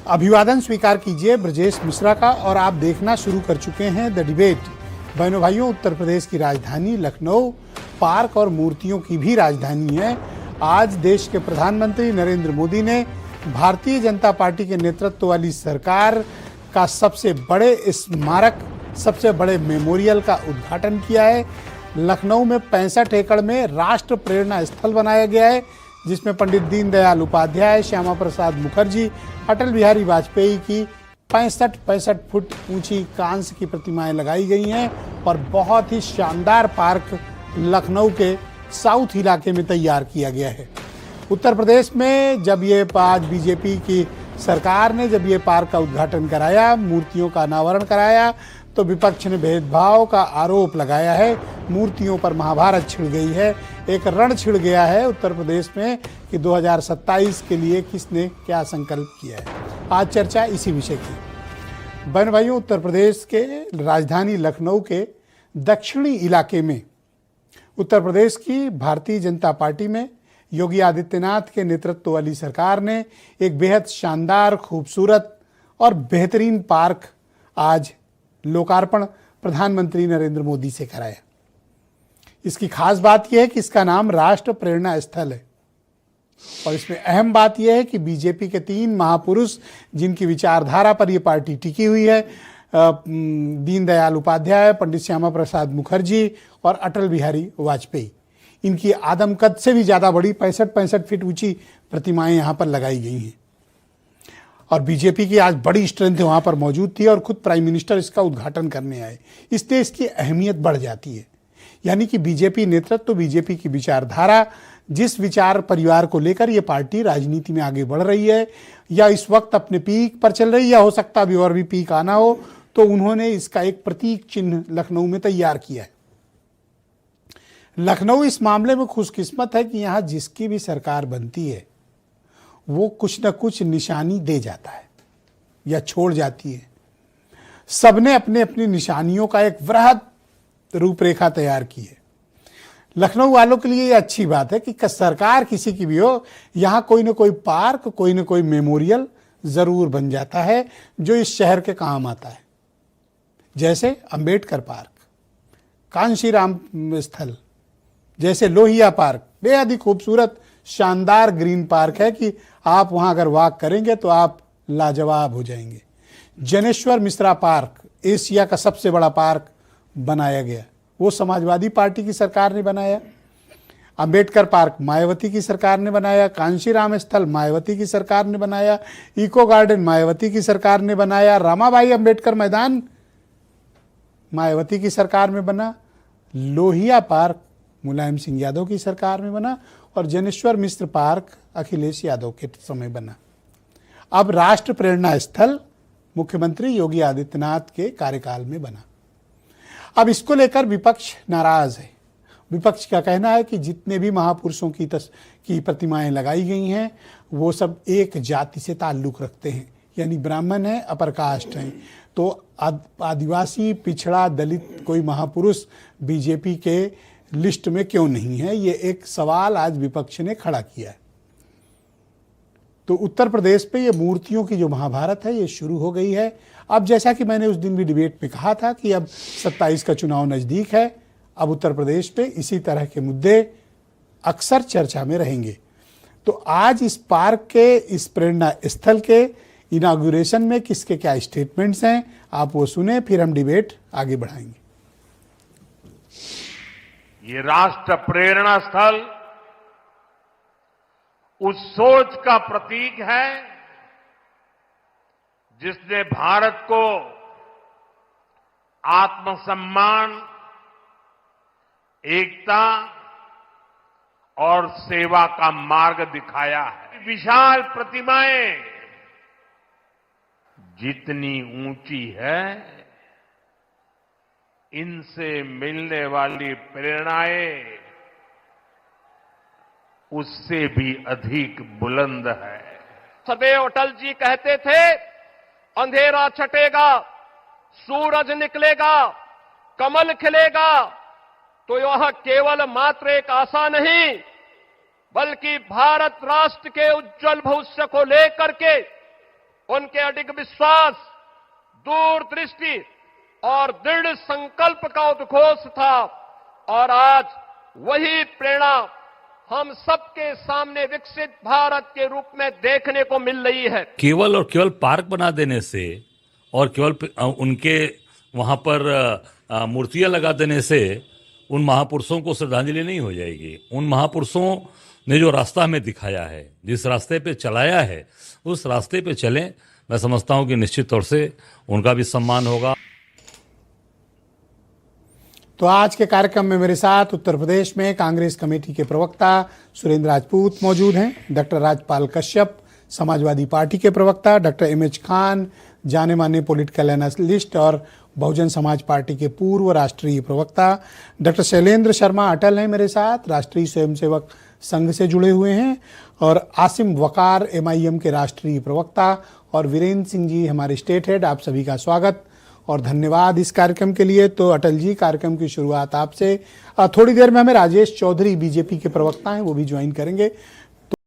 अभिवादन स्वीकार कीजिए ब्रजेश मिश्रा का और आप देखना शुरू कर चुके हैं द डिबेट। बहनों भाइयों, उत्तर प्रदेश की राजधानी लखनऊ पार्क और मूर्तियों की भी राजधानी है। आज देश के प्रधानमंत्री नरेंद्र मोदी ने भारतीय जनता पार्टी के नेतृत्व वाली सरकार का सबसे बड़े स्मारक, सबसे बड़े मेमोरियल का उद्घाटन किया है। लखनऊ में 65 एकड़ में राष्ट्र प्रेरणा स्थल बनाया गया है, जिसमें पंडित दीनदयाल उपाध्याय, श्यामा प्रसाद मुखर्जी, अटल बिहारी वाजपेयी की 65 फुट ऊंची कांस्य की प्रतिमाएं लगाई गई हैं और बहुत ही शानदार पार्क लखनऊ के साउथ इलाके में तैयार किया गया है। उत्तर प्रदेश में जब ये आज बीजेपी की सरकार ने जब ये पार्क का उद्घाटन कराया, मूर्तियों का अनावरण कराया, तो विपक्ष ने भेदभाव का आरोप लगाया है। मूर्तियों पर महाभारत छिड़ गई है, एक रण छिड़ गया है उत्तर प्रदेश में कि 2027 के लिए किसने क्या संकल्प किया है। आज चर्चा इसी विषय की। बहन भाइयों, उत्तर प्रदेश के राजधानी लखनऊ के दक्षिणी इलाके में उत्तर प्रदेश की भारतीय जनता पार्टी में योगी आदित्यनाथ के नेतृत्व वाली सरकार ने एक बेहद शानदार, खूबसूरत और बेहतरीन पार्क आज लोकार्पण प्रधानमंत्री नरेंद्र मोदी से कराया। इसकी खास बात यह है कि इसका नाम राष्ट्र प्रेरणा स्थल है और इसमें अहम बात यह है कि बीजेपी के 3 महापुरुष जिनकी विचारधारा पर यह पार्टी टिकी हुई है, दीनदयाल उपाध्याय, पंडित श्यामा प्रसाद मुखर्जी और अटल बिहारी वाजपेयी, इनकी आदमकद से भी ज़्यादा बड़ी 65 फीट ऊंची प्रतिमाएं यहाँ पर लगाई गई हैं और बीजेपी की आज बड़ी स्ट्रेंथ वहाँ पर मौजूद थी और खुद प्राइम मिनिस्टर इसका उद्घाटन करने आए। इससे इसकी अहमियत बढ़ जाती है। यानी कि बीजेपी नेतृत्व, बीजेपी की विचारधारा, जिस विचार परिवार को लेकर ये पार्टी राजनीति में आगे बढ़ रही है या इस वक्त अपने पीक पर चल रही, या हो सकता अभी और भी पीक आना हो, तो उन्होंने इसका एक प्रतीक चिन्ह लखनऊ में तैयार किया है। लखनऊ इस मामले में खुशकिस्मत है कि यहाँ जिसकी भी सरकार बनती है वो कुछ न कुछ निशानी दे जाता है या छोड़ जाती है। सबने अपने अपनी निशानियों का एक वृहद रूपरेखा तैयार की है। लखनऊ वालों के लिए ये अच्छी बात है कि सरकार किसी की भी हो, यहाँ कोई न कोई पार्क, कोई न कोई मेमोरियल जरूर बन जाता है जो इस शहर के काम आता है। जैसे अंबेडकर पार्क, कांशीराम स्थल, जैसे लोहिया पार्क, बेहद ही खूबसूरत शानदार ग्रीन पार्क है कि आप वहां अगर वॉक करेंगे तो आप लाजवाब हो जाएंगे। जनेश्वर मिश्रा पार्क, एशिया का सबसे बड़ा पार्क बनाया गया, वो समाजवादी पार्टी की सरकार ने बनाया। अंबेडकर पार्क मायावती की सरकार ने बनाया। कांशीराम स्थल मायावती की सरकार ने बनाया। इको गार्डन मायावती की सरकार ने बनाया। रमाबाई अंबेडकर मैदान मायावती की सरकार में बना। लोहिया पार्क मुलायम सिंह यादव की सरकार में बना और जनेश्वर मिश्र पार्क अखिलेश यादव के समय बना। अब राष्ट्र प्रेरणा स्थल मुख्यमंत्री योगी आदित्यनाथ के कार्यकाल में बना। अब इसको लेकर विपक्ष नाराज है। विपक्ष का कहना है कि जितने भी महापुरुषों की प्रतिमाएं लगाई गई हैं वो सब एक जाति से ताल्लुक रखते हैं, यानी ब्राह्मण हैं, अपर कास्ट हैं, तो आदिवासी, पिछड़ा, दलित कोई महापुरुष बीजेपी के लिस्ट में क्यों नहीं है, ये एक सवाल आज विपक्ष ने खड़ा किया है। तो उत्तर प्रदेश पे ये मूर्तियों की जो महाभारत है ये शुरू हो गई है। अब जैसा कि मैंने उस दिन भी डिबेट में कहा था कि अब 27 का चुनाव नज़दीक है, अब उत्तर प्रदेश पे इसी तरह के मुद्दे अक्सर चर्चा में रहेंगे। तो आज इस पार्क के, इस प्रेरणा स्थल के इनाग्रेशन में किसके क्या स्टेटमेंट्स हैं, आप वो सुने, फिर हम डिबेट आगे बढ़ाएंगे। ये राष्ट्र प्रेरणा स्थल उस सोच का प्रतीक है जिसने भारत को आत्मसम्मान, एकता और सेवा का मार्ग दिखाया है। विशाल प्रतिमाएं जितनी ऊंची है, इनसे मिलने वाली प्रेरणाएं उससे भी अधिक बुलंद है। सदैव अटल जी कहते थे, अंधेरा छटेगा, सूरज निकलेगा, कमल खिलेगा। तो यह केवल मात्र एक आशा नहीं, बल्कि भारत राष्ट्र के उज्जवल भविष्य को लेकर के उनके अडिग विश्वास, दूरदृष्टि और दृढ़ संकल्प का उद्घोष था और आज वही प्रेरणा हम सबके सामने विकसित भारत के रूप में देखने को मिल रही है। केवल और केवल पार्क बना देने से और केवल उनके वहां पर मूर्तियां लगा देने से उन महापुरुषों को श्रद्धांजलि नहीं हो जाएगी। उन महापुरुषों ने जो रास्ता हमें दिखाया है, जिस रास्ते पे चलाया है, उस रास्ते पे चलें। मैं समझता हूं कि निश्चित तौर से उनका भी सम्मान होगा। तो आज के कार्यक्रम में मेरे साथ उत्तर प्रदेश में कांग्रेस कमेटी के प्रवक्ता सुरेंद्र राजपूत मौजूद हैं, डॉक्टर राजपाल कश्यप समाजवादी पार्टी के प्रवक्ता, डॉक्टर एमएच खान जाने माने पॉलिटिकल एनालिस्ट और बहुजन समाज पार्टी के पूर्व राष्ट्रीय प्रवक्ता, डॉक्टर शैलेंद्र शर्मा अटल हैं मेरे साथ, राष्ट्रीय स्वयंसेवक संघ से जुड़े हुए हैं, और आसिम वकार एमआईएम के राष्ट्रीय प्रवक्ता, और वीरेंद्र सिंह जी हमारे स्टेट हेड। आप सभी का स्वागत और धन्यवाद इस कार्यक्रम के लिए। तो अटल जी, कार्यक्रम की शुरुआत आपसे। थोड़ी देर में हमें राजेश चौधरी बीजेपी के प्रवक्ता हैं, वो भी ज्वाइन करेंगे।